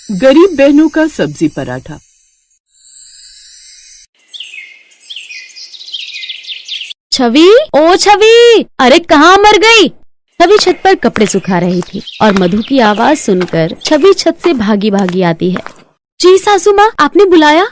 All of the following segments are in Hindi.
गरीब बहनों का सब्जी पराठा। छवि, ओ छवि, अरे कहाँ मर गई? छवि छत पर कपड़े सुखा रही थी और मधु की आवाज सुनकर छवि छत से भागी भागी आती है। जी सासू माँ, आपने बुलाया?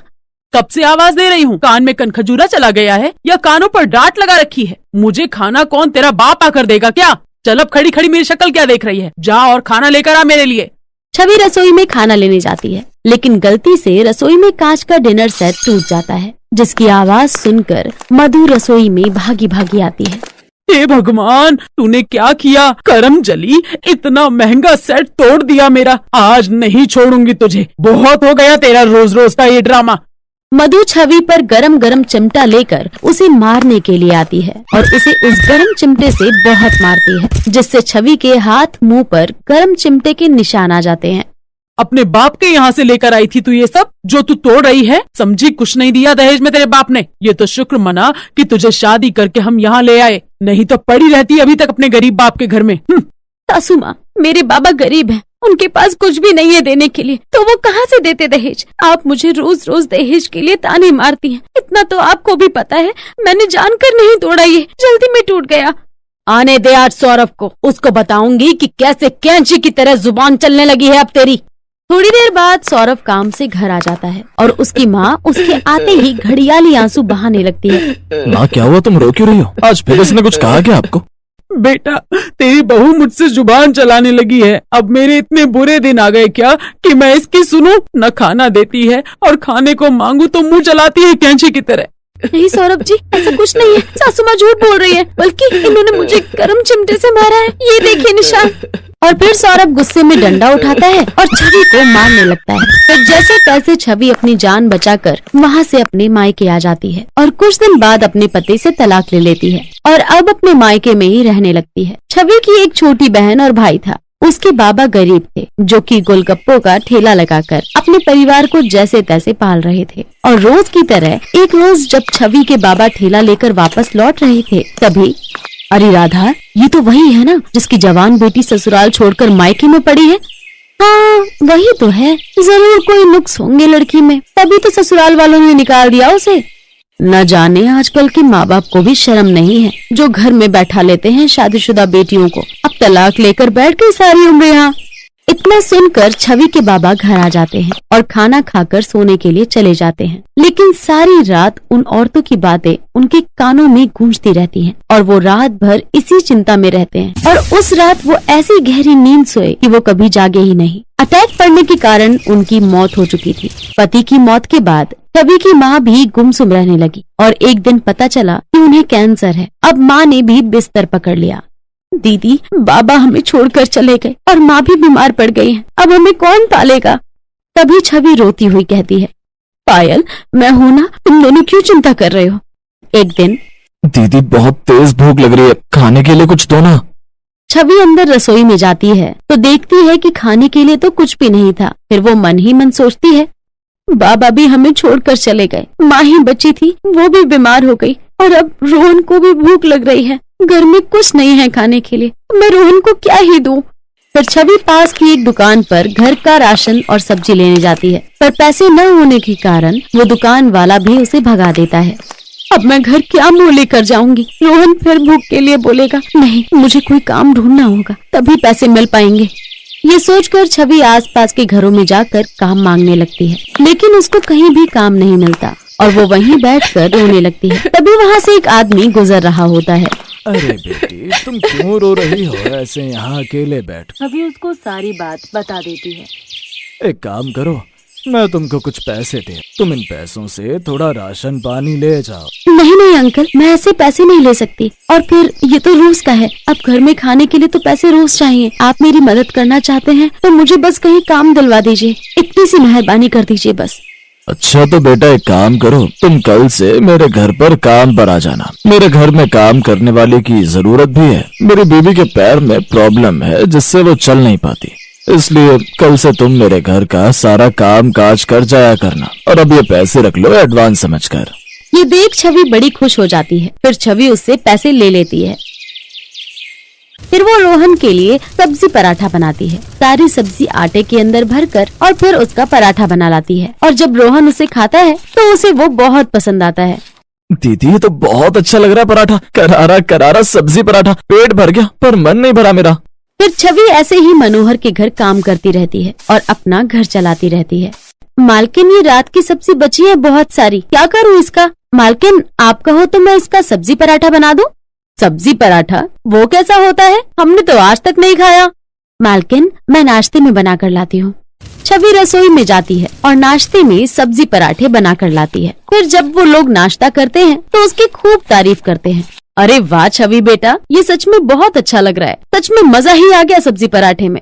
कब से आवाज दे रही हूँ, कान में कनखजूरा चला गया है या कानों पर डांट लगा रखी है? मुझे खाना कौन, तेरा बाप आकर देगा क्या? चल अब खड़ी खड़ी मेरी शक्ल क्या देख रही है? जा और खाना लेकर आ मेरे लिए। छवि रसोई में खाना लेने जाती है, लेकिन गलती से रसोई में कांच का डिनर सेट टूट जाता है, जिसकी आवाज सुनकर मधु रसोई में भागी भागी आती है। हे भगवान, तूने क्या किया? करम जली, इतना महंगा सेट तोड़ दिया मेरा। आज नहीं छोड़ूंगी तुझे। बहुत हो गया तेरा रोज रोज का ये ड्रामा। मधु छवि पर गरम गरम चिमटा लेकर उसे मारने के लिए आती है और उसे उस गरम चिमटे से बहुत मारती है, जिससे छवि के हाथ मुंह पर गरम चिमटे के निशान आ जाते हैं। अपने बाप के यहाँ से लेकर आई थी तू ये सब जो तू तोड़ रही है? समझी, कुछ नहीं दिया दहेज में तेरे बाप ने। ये तो शुक्र मना कि तुझे शादी करके हम यहाँ ले आए, नहीं तो पड़ी रहती अभी तक अपने गरीब बाप के घर में। सासू माँ, मेरे बाबा गरीब हैं, उनके पास कुछ भी नहीं है देने के लिए, तो वो कहाँ से देते दहेज? आप मुझे रोज रोज दहेज के लिए ताने मारती हैं। इतना तो आपको भी पता है, मैंने जानकर नहीं तोड़ा, ये जल्दी में टूट गया। आने दे आज सौरभ को, उसको बताऊंगी कि कैसे कैंची की तरह जुबान चलने लगी है अब तेरी। थोड़ी देर बाद सौरभ काम से घर आ जाता है और उसकी माँ उसके आते ही घड़ियाली आंसू बहाने लगती है। माँ, क्या हुआ? तुम रो क्यों रही हो? आज फिर इसने कुछ कहा क्या आपको? बेटा, तेरी बहू मुझसे जुबान चलाने लगी है। अब मेरे इतने बुरे दिन आ गए क्या कि मैं इसकी सुनूं? न खाना देती है और खाने को मांगू तो मुंह चलाती है कैंची की तरह। नहीं सौरभ जी, ऐसा कुछ नहीं है, सासू माँ झूठ बोल रही है, बल्कि इन्होंने मुझे गरम चिमटे से मारा है, ये देखिए निशान। और फिर सौरभ गुस्से में डंडा उठाता है और छवि को मारने लगता है। फिर जैसे तैसे छवि अपनी जान बचाकर वहाँ से अपने मायके आ जाती है और कुछ दिन बाद अपने पति से तलाक ले लेती है और अब अपने मायके में ही रहने लगती है। छवि की एक छोटी बहन और भाई था। उसके बाबा गरीब थे, जो कि गोलगप्पों का ठेला लगाकर अपने परिवार को जैसे तैसे पाल रहे थे। और रोज की तरह एक रोज जब छवि के बाबा ठेला लेकर वापस लौट रहे थे, तभी अरे राधा, ये तो वही है ना जिसकी जवान बेटी ससुराल छोड़कर मायके में पड़ी है? हाँ, वही तो है। जरूर कोई नुक्स होंगे लड़की में, तभी तो ससुराल वालों ने निकाल दिया उसे। न जाने आजकल के माँ बाप को भी शर्म नहीं है, जो घर में बैठा लेते हैं शादीशुदा बेटियों को। अब तलाक लेकर बैठ गई सारी उम्र यहाँ। इतना सुनकर छवि के बाबा घर आ जाते हैं और खाना खाकर सोने के लिए चले जाते हैं, लेकिन सारी रात उन औरतों की बातें उनके कानों में गूंजती रहती हैं और वो रात भर इसी चिंता में रहते हैं। और उस रात वो ऐसी गहरी नींद सोए कि वो कभी जागे ही नहीं। अटैक पड़ने के कारण उनकी मौत हो चुकी थी। पति की मौत के बाद छवि की माँ भी गुमसुम रहने लगी और एक दिन पता चला कि उन्हें कैंसर है। अब माँ ने भी बिस्तर पकड़ लिया। दीदी, बाबा हमें छोड़कर चले गए और माँ भी बीमार पड़ गई है, अब हमें कौन पालेगा? तभी छवि रोती हुई कहती है, पायल, मैं हूं ना, तुम दोनों क्यों चिंता कर रहे हो? एक दिन, दीदी बहुत तेज भूख लग रही है, खाने के लिए कुछ दो ना। छवि अंदर रसोई में जाती है तो देखती है कि खाने के लिए तो कुछ भी नहीं था। फिर वो मन ही मन सोचती है, बाबा भी हमें छोड़कर चले गए, माँ ही बची थी, वो भी बीमार हो गई और अब रोहन को भी भूख लग रही है। घर में कुछ नहीं है खाने के लिए, मैं रोहन को क्या ही दूं? फिर छवि पास की एक दुकान पर घर का राशन और सब्जी लेने जाती है, पर पैसे न होने के कारण वो दुकान वाला भी उसे भगा देता है। अब मैं घर क्या मुंह लेकर जाऊंगी? रोहन फिर भूख के लिए बोलेगा। नहीं, मुझे कोई काम ढूंढना होगा, तभी पैसे मिल पाएंगे। ये सोचकर छवि आसपास के घरों में जाकर काम मांगने लगती है, लेकिन उसको कहीं भी काम नहीं मिलता और वो वहीं बैठकर रोने लगती है। तभी वहाँ से एक आदमी गुजर रहा होता है। अरे बेटी, तुम क्यों रो रही हो ऐसे यहाँ अकेले बैठ? छवि उसको सारी बात बता देती है। एक काम करो, मैं तुमको कुछ पैसे दे, तुम इन पैसों से थोड़ा राशन पानी ले जाओ। नहीं नहीं अंकल, मैं ऐसे पैसे नहीं ले सकती, और फिर ये तो रोज का है, अब घर में खाने के लिए तो पैसे रोज चाहिए। आप मेरी मदद करना चाहते हैं तो मुझे बस कहीं काम दिलवा दीजिए, इतनी सी मेहरबानी कर दीजिए बस। अच्छा तो बेटा एक काम करो, तुम कल से मेरे घर पर काम पर आ जाना। मेरे घर में काम करने वाले की जरूरत भी है। मेरी बीवी के पैर में प्रॉब्लम है जिससे वो चल नहीं पाती, इसलिए कल से तुम मेरे घर का सारा काम काज कर जाया करना। और अब ये पैसे रख लो एडवांस समझकर। ये देख छवि बड़ी खुश हो जाती है। फिर छवि उससे पैसे ले लेती है। फिर वो रोहन के लिए सब्जी पराठा बनाती है। सारी सब्जी आटे के अंदर भरकर और फिर उसका पराठा बना लाती है। और जब रोहन उसे खाता है तो उसे वो बहुत पसंद आता है। दीदी ये तो बहुत अच्छा लग रहा है पराठा, करारा करारा सब्जी पराठा, पेट भर गया पर मन नहीं भरा मेरा। फिर छवि ऐसे ही मनोहर के घर काम करती रहती है और अपना घर चलाती रहती है। मालकिन, ये रात की सब्जी बची है बहुत सारी, क्या करूँ इसका? मालकिन, आप कहो तो मैं इसका सब्जी पराठा बना दूं? सब्जी पराठा? वो कैसा होता है? हमने तो आज तक नहीं खाया। मालकिन, मैं नाश्ते में बना कर लाती हूँ। छवि रसोई में जाती है और नाश्ते में सब्जी पराठे बना कर लाती है। फिर जब वो लोग नाश्ता करते हैं तो उसकी खूब तारीफ करते हैं। अरे वाह छवि बेटा, ये सच में बहुत अच्छा लग रहा है, सच में मजा ही आ गया सब्जी पराठे में।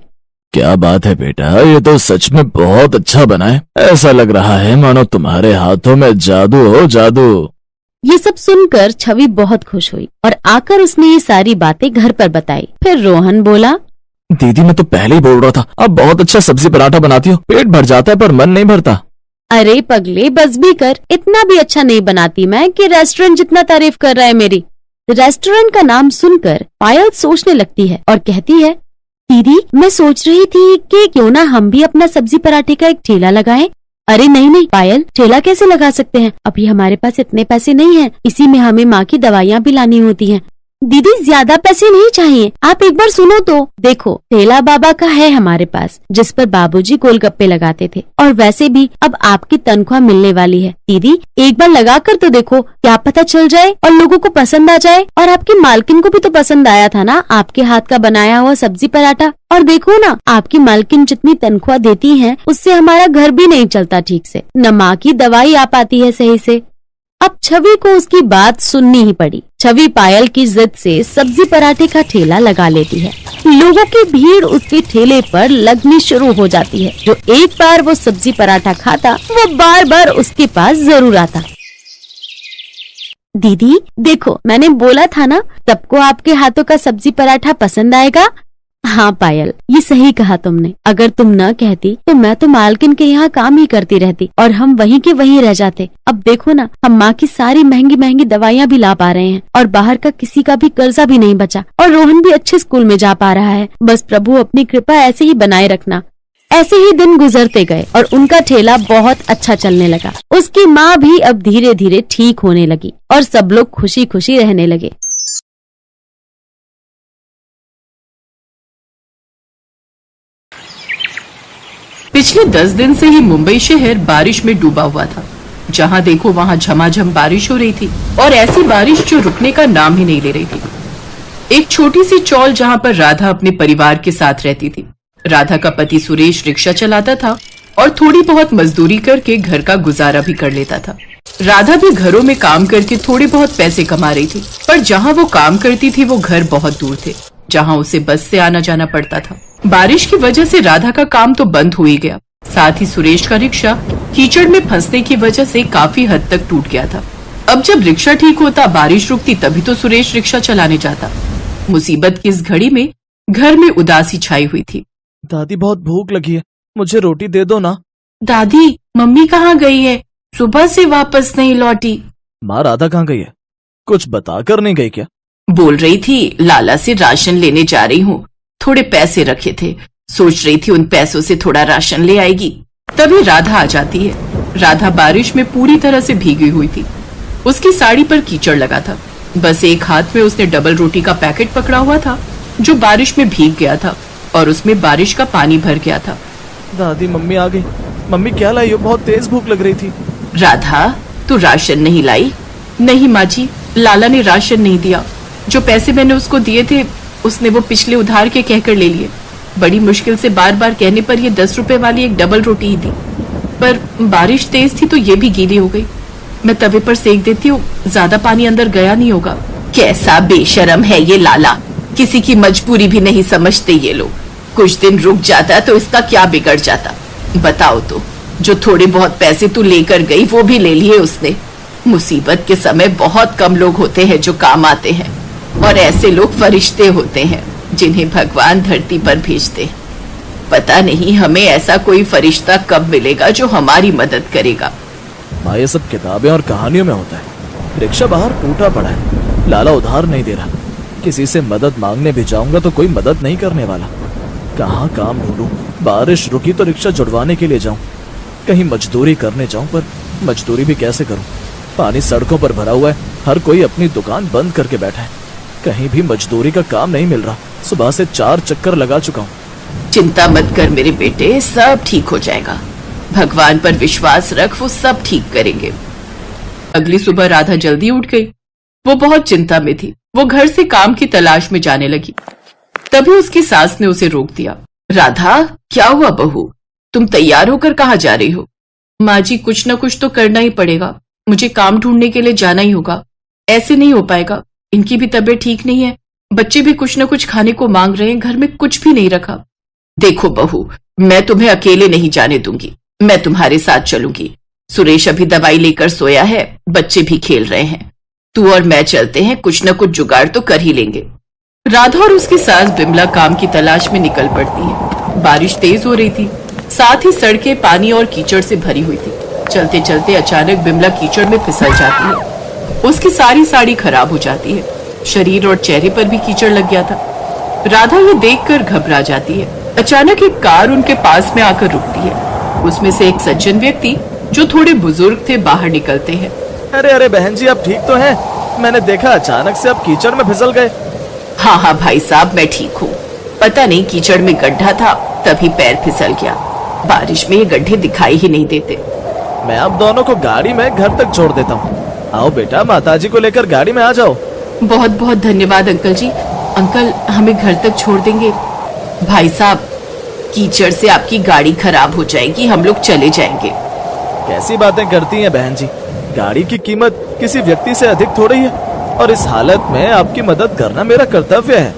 क्या बात है बेटा, ये तो सच में बहुत अच्छा बना है। ऐसा लग रहा है मानो तुम्हारे हाथों में जादू हो, जादू। ये सब सुनकर छवि बहुत खुश हुई और आकर उसने ये सारी बातें घर पर बताई। फिर रोहन बोला, दीदी मैं तो पहले ही बोल रहा था, आप बहुत अच्छा सब्जी पराठा बनाती हो, पेट भर जाता है पर मन नहीं भरता। अरे पगले, बस भी कर, इतना भी अच्छा नहीं बनाती मैं कि रेस्टोरेंट जितना तारीफ कर रहा है मेरी। रेस्टोरेंट का नाम सुनकर पायल सोचने लगती है और कहती है, दीदी मैं सोच रही थी कि क्यों ना हम भी अपना सब्जी पराठे का एक ठेला लगाएं। अरे नहीं नहीं पायल, ठेला कैसे लगा सकते हैं, अभी हमारे पास इतने पैसे नहीं हैं, इसी में हमें माँ की दवाइयाँ भी लानी होती हैं। दीदी ज्यादा पैसे नहीं चाहिए, आप एक बार सुनो तो। देखो ठेला बाबा का है हमारे पास, जिस पर बाबूजी गोलगप्पे लगाते थे, और वैसे भी अब आपकी तनख्वाह मिलने वाली है। दीदी एक बार लगा कर तो देखो, क्या पता चल जाए और लोगों को पसंद आ जाए। और आपकी मालकिन को भी तो पसंद आया था ना आपके हाथ का बनाया हुआ सब्जी पराठा। और देखो ना, आपकी मालकिन जितनी तनख्वाह देती है उससे हमारा घर भी नहीं चलता ठीक से, न माँ की दवाई आ पाती है सही से। अब छवि को उसकी बात सुननी ही पड़ी। छवि पायल की जिद से सब्जी पराठे का ठेला लगा लेती है। लोगों की भीड़ उसके ठेले पर लगनी शुरू हो जाती है। जो एक बार वो सब्जी पराठा खाता वो बार बार उसके पास जरूर आता। दीदी देखो, मैंने बोला था ना सबको आपके हाथों का सब्जी पराठा पसंद आएगा। हाँ पायल, ये सही कहा तुमने। अगर तुम न कहती तो मैं तो मालकिन के यहाँ काम ही करती रहती और हम वहीं के वहीं रह जाते। अब देखो ना, हम माँ की सारी महंगी महंगी दवाइयाँ भी ला पा रहे हैं और बाहर का किसी का भी कर्जा भी नहीं बचा, और रोहन भी अच्छे स्कूल में जा पा रहा है। बस प्रभु अपनी कृपा ऐसे ही बनाए रखना। ऐसे ही दिन गुजरते गए और उनका ठेला बहुत अच्छा चलने लगा। उसकी माँ भी अब धीरे धीरे ठीक होने लगी और सब लोग खुशी खुशी रहने लगे। पिछले 10 दिन से ही मुंबई शहर बारिश में डूबा हुआ था। जहां देखो वहां झमाझम बारिश हो रही थी, और ऐसी बारिश जो रुकने का नाम ही नहीं ले रही थी। एक छोटी सी चौल जहां पर राधा अपने परिवार के साथ रहती थी। राधा का पति सुरेश रिक्शा चलाता था और थोड़ी बहुत मजदूरी करके घर का गुजारा भी कर लेता था। राधा भी घरों में काम करके थोड़े बहुत पैसे कमा रही थी, पर जहां वो काम करती थी वो घर बहुत दूर थे, जहां उसे बस से आना जाना पड़ता था। बारिश की वजह से राधा का काम तो बंद हो ही गया, साथ ही सुरेश का रिक्शा कीचड़ में फंसने की वजह से काफी हद तक टूट गया था। अब जब रिक्शा ठीक होता, बारिश रुकती, तभी तो सुरेश रिक्शा चलाने जाता। मुसीबत की इस घड़ी में घर में उदासी छाई हुई थी। दादी बहुत भूख लगी है, मुझे रोटी दे दो ना। दादी मम्मी कहाँ गई है, सुबह से वापस नहीं लौटी। माँ राधा कहाँ गई है, कुछ बताकर नहीं गई क्या? बोल रही थी लाला से राशन लेने जा रही हूँ, थोड़े पैसे रखे थे, सोच रही थी उन पैसों से थोड़ा राशन ले आएगी। तभी राधा आ जाती है। राधा बारिश में पूरी तरह से भीगी हुई थी, उसकी साड़ी पर कीचड़ लगा था। बस एक हाथ में उसने डबल रोटी का पैकेट पकड़ा हुआ था जो बारिश में भीग गया था और उसमें बारिश का पानी भर गया था। दादी मम्मी आ गई। मम्मी क्या लाई हो, बहुत तेज भूख लग रही थी। राधा तू राशन नहीं लाई? नहीं माँ जी, लाला ने राशन नहीं दिया। जो पैसे मैंने उसको दिए थे उसने वो पिछले उधार के कहकर ले लिए। बड़ी मुश्किल से बार बार कहने पर ये 10 रुपए वाली एक डबल रोटी ही दी, पर बारिश तेज थी तो ये भी गीली हो गई। मैं तवे पर सेक देती हूँ, ज्यादा पानी अंदर गया नहीं होगा। कैसा बेशरम है ये लाला, किसी की मजबूरी भी नहीं समझते ये लोग। कुछ दिन रुक जाता तो इसका क्या बिगड़ जाता। बताओ तो, जो थोड़े बहुत पैसे तू लेकर गई वो भी ले लिए उसने। मुसीबत के समय बहुत कम लोग होते हैं जो काम आते हैं, और ऐसे लोग फरिश्ते होते हैं जिन्हें भगवान धरती पर भेजते। पता नहीं हमें ऐसा कोई फरिश्ता कब मिलेगा जो हमारी मदद करेगा। माँ ये सब किताबें और कहानियों में होता है। रिक्शा बाहर टूटा पड़ा है, लाला उधार नहीं दे रहा। किसी से मदद मांगने भी जाऊंगा तो कोई मदद नहीं करने वाला। कहाँ काम ढूंढूं? बारिश रुकी तो रिक्शा जुड़वाने के लिए जाऊं, कहीं मजदूरी करने जाऊं, पर मजदूरी भी कैसे करूं? पानी सड़कों पर भरा हुआ है, हर कोई अपनी दुकान बंद करके बैठा है, कहीं भी मजदूरी का काम नहीं मिल रहा। सुबह से 4 चक्कर लगा चुका हूँ। चिंता मत कर मेरे बेटे, सब ठीक हो जाएगा। भगवान पर विश्वास रख, वो सब ठीक करेंगे। अगली सुबह राधा जल्दी उठ गई। वो बहुत चिंता में थी। वो घर से काम की तलाश में जाने लगी। तभी उसकी सास ने उसे रोक दिया। राधा, क्या हुआ बहू? तुम तैयार होकर कहाँ जा रही हो? माँ जी, कुछ न कुछ तो करना ही पड़ेगा। मुझे काम ढूंढने के लिए जाना ही होगा। ऐसे नहीं हो पाएगा। इनकी भी तबीयत ठीक नहीं है, बच्चे भी कुछ न कुछ खाने को मांग रहे हैं, घर में कुछ भी नहीं रखा। देखो बहू, मैं तुम्हें अकेले नहीं जाने दूंगी, मैं तुम्हारे साथ चलूंगी। सुरेश अभी दवाई लेकर सोया है, बच्चे भी खेल रहे हैं। तू और मैं चलते हैं, कुछ न कुछ जुगाड़ तो कर ही लेंगे। राधा और उसकी सास बिमला काम की तलाश में निकल पड़ती है। बारिश तेज हो रही थी, साथ ही सड़कें पानी और कीचड़ से भरी हुई थी। चलते चलते अचानक बिमला कीचड़ में फिसल जाती है। उसकी सारी साड़ी खराब हो जाती है, शरीर और चेहरे पर भी कीचड़ लग गया था। राधा ये देखकर घबरा जाती है। अचानक एक कार उनके पास में आकर रुकती है। उसमें से एक सज्जन व्यक्ति जो थोड़े बुजुर्ग थे बाहर निकलते हैं। अरे अरे बहन जी, आप ठीक तो हैं? मैंने देखा अचानक से आप कीचड़ में फिसल गए। हाँ हाँ भाई साहब, मैं ठीक हूँ। पता नहीं कीचड़ में गड्ढा था, तभी पैर फिसल गया। बारिश में ये गड्ढे दिखाई ही नहीं देते। मैं आप दोनों को गाड़ी में घर तक छोड़ देता हूँ। आओ बेटा, माताजी को लेकर गाड़ी में आ जाओ। बहुत बहुत धन्यवाद अंकल जी। अंकल, हमें घर तक छोड़ देंगे? भाई साहब, कीचड़ से आपकी गाड़ी खराब हो जाएगी, हम लोग चले जाएंगे। कैसी बातें करती हैं बहन जी? गाड़ी की कीमत किसी व्यक्ति से अधिक थोड़ी है, और इस हालत में आपकी मदद करना मेरा कर्तव्य है।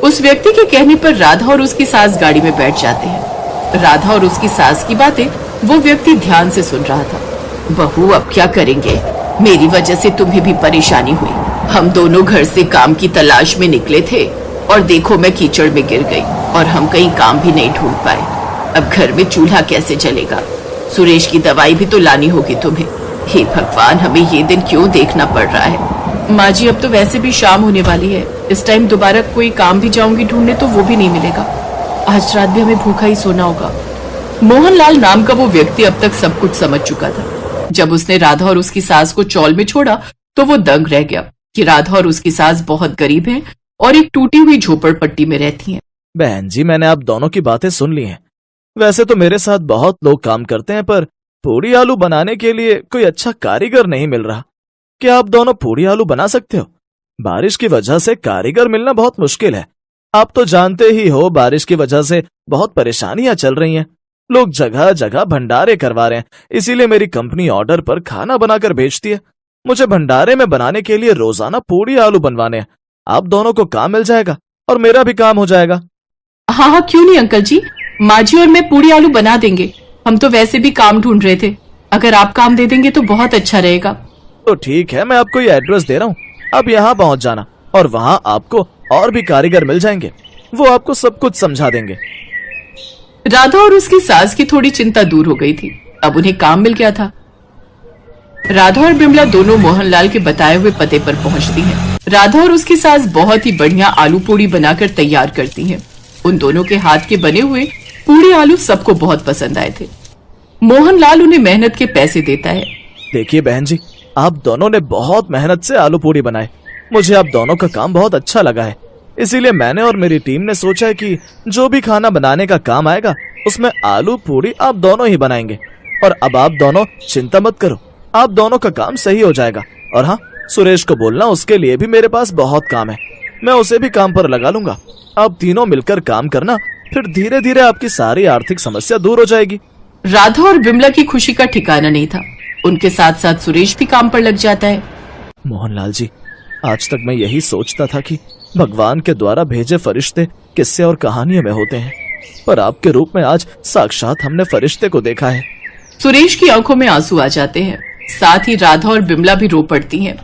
उस व्यक्ति के कहने पर राधा और उसकी सास गाड़ी में बैठ जाते हैं। राधा और उसकी सास की बातें वो व्यक्ति ध्यान से सुन रहा था। बहू, अब क्या करेंगे? मेरी वजह से तुम्हें भी परेशानी हुई। हम दोनों घर से काम की तलाश में निकले थे और देखो मैं कीचड़ में गिर गई और हम कहीं काम भी नहीं ढूंढ पाए। अब घर में चूल्हा कैसे चलेगा? सुरेश की दवाई भी तो लानी होगी तुम्हें। हे भगवान, हमें ये दिन क्यों देखना पड़ रहा है? माँ जी, अब तो वैसे भी शाम होने वाली है। इस टाइम दोबारा कोई काम भी जाऊंगी ढूंढने तो वो भी नहीं मिलेगा। आज रात भी हमें भूखा ही सोना होगा। मोहनलाल नाम का वो व्यक्ति अब तक सब कुछ समझ चुका था। जब उसने राधा और उसकी सास को चौल में छोड़ा तो वो दंग रह गया कि राधा और उसकी सास बहुत गरीब हैं और एक टूटी हुई झोपड़पट्टी में रहती हैं। बहन जी, मैंने आप दोनों की बातें सुन ली हैं। वैसे तो मेरे साथ बहुत लोग काम करते हैं, पर पूड़ी आलू बनाने के लिए कोई अच्छा कारीगर नहीं मिल रहा। क्या आप दोनों पूड़ी आलू बना सकते हो? बारिश की वजह से कारीगर मिलना बहुत मुश्किल है। आप तो जानते ही हो, बारिश की वजह से बहुत परेशानियां चल रही हैं। लोग जगह जगह भंडारे करवा रहे हैं, इसीलिए मेरी कंपनी ऑर्डर पर खाना बनाकर भेजती है। मुझे भंडारे में बनाने के लिए रोजाना पूड़ी आलू बनवाने हैं। आप दोनों को काम मिल जाएगा और मेरा भी काम हो जाएगा। हाँ हाँ, क्यों नहीं अंकल जी, माँ जी और मैं पूड़ी आलू बना देंगे। हम तो वैसे भी काम ढूंढ रहे थे, अगर आप काम दे देंगे तो बहुत अच्छा रहेगा। तो ठीक है, मैं आपको ये एड्रेस दे रहा हूँ, आप यहाँ पहुँच जाना और वहाँ आपको और भी कारीगर मिल जाएंगे, वो आपको सब कुछ समझा देंगे। राधा और उसकी सास की थोड़ी चिंता दूर हो गई थी। अब उन्हें काम मिल गया था। राधा और बिमला दोनों मोहनलाल के बताए हुए पते पर पहुंचती हैं। राधा और उसकी सास बहुत ही बढ़िया आलू पूड़ी बनाकर तैयार करती हैं। उन दोनों के हाथ के बने हुए पूड़ी आलू सबको बहुत पसंद आए थे। मोहनलाल उन्हें मेहनत के पैसे देता है। देखिए बहन जी, आप दोनों ने बहुत मेहनत से आलू पूड़ी बनाए। मुझे आप दोनों का काम बहुत अच्छा लगा है, इसीलिए मैंने और मेरी टीम ने सोचा है कि जो भी खाना बनाने का काम आएगा उसमें आलू पूड़ी आप दोनों ही बनाएंगे। और अब आप दोनों चिंता मत करो, आप दोनों का काम सही हो जाएगा। और हाँ, सुरेश को बोलना, उसके लिए भी मेरे पास बहुत काम है, मैं उसे भी काम पर लगा लूंगा। आप तीनों मिलकर काम करना, फिर धीरे धीरे आपकी सारी आर्थिक समस्या दूर हो जाएगी। राधा और बिमला की खुशी का ठिकाना नहीं था। उनके साथ साथ सुरेश भी काम पर लग जाता है। मोहनलाल जी, आज तक मैं यही सोचता था कि भगवान के द्वारा भेजे फरिश्ते किस्से और कहानियों में होते हैं, पर आपके रूप में आज साक्षात हमने फरिश्ते को देखा है। सुरेश की आंखों में आंसू आ जाते हैं, साथ ही राधा और बिमला भी रो पड़ती हैं।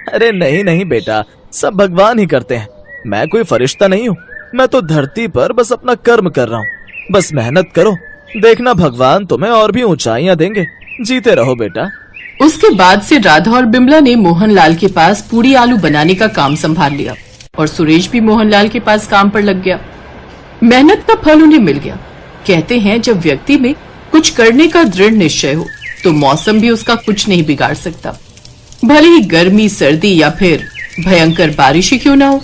अरे नहीं नहीं बेटा, सब भगवान ही करते हैं, मैं कोई फरिश्ता नहीं हूँ। मैं तो धरती पर बस अपना कर्म कर रहा हूँ। बस मेहनत करो, देखना भगवान तुम्हें और भी ऊंचाइयां देंगे। जीते रहो बेटा। उसके बाद से राधा और बिमला ने मोहनलाल के पास पूड़ी आलू बनाने का काम संभाल लिया और सुरेश भी मोहनलाल के पास काम पर लग गया। मेहनत का फल उन्हें मिल गया। कहते हैं जब व्यक्ति में कुछ करने का दृढ़ निश्चय हो तो मौसम भी उसका कुछ नहीं बिगाड़ सकता, भले ही गर्मी, सर्दी या फिर भयंकर बारिश ही क्यों ना हो।